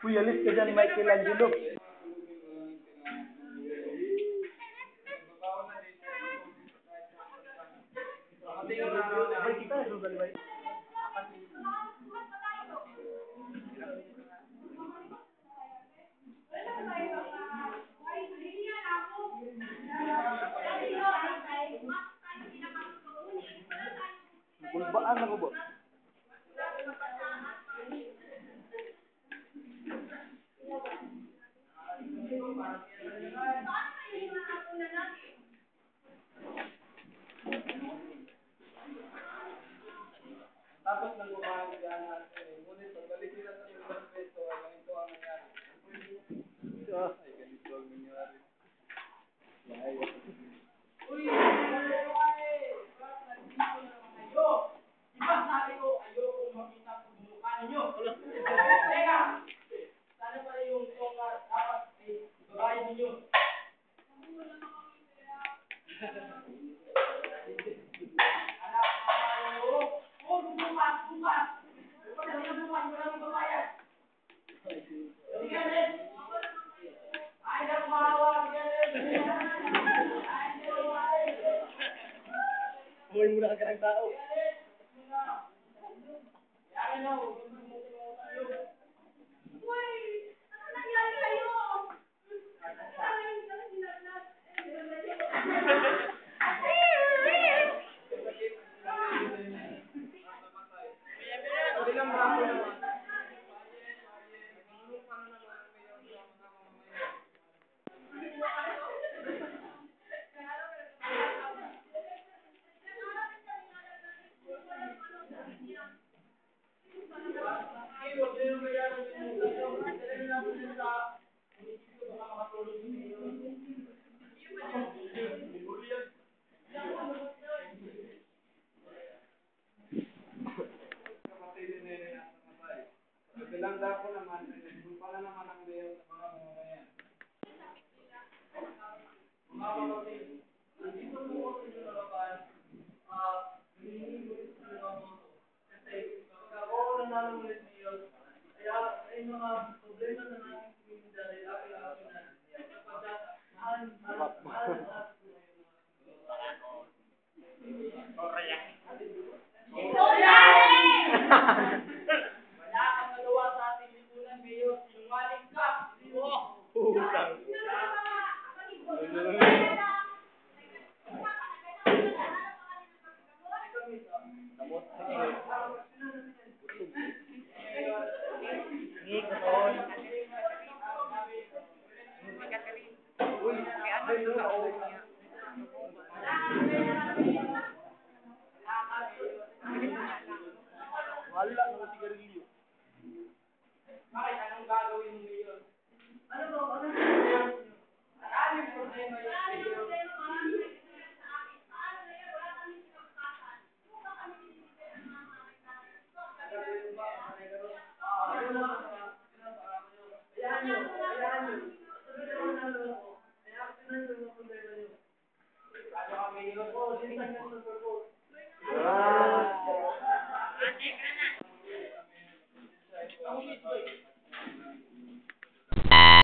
Uy, alis ka dyan, Michelangelo. Sabay kita, susalbay. Bulbaan ako ba? Tapos nang kumain ka natin, ngunit pagbalik nila sa ilang peso, ganito ang nangyari. Ay, ganito ang nangyari. Uy, iba sabi ko, ayoko makita ang mukha ninyo. Teka! Sana pala yung dapat ay babae ninyo. Huwag mo na ka ng tao. Bilangga ko naman, kung pala naman ang mayor sa mga mamamayan. Mga kapatid, nandito po ako sa inyo nalaban, hinihingi ko sa mga boto. Kasi kapag ako nanalo ulit mayor, kaya ay mga problema na namin komunidad ay akin-akinan. Kapagkat mahal wala ng sigarilyo. Bakit? Anong gagawin mo ngayon? Ano ba? Maraming problema yung mayor.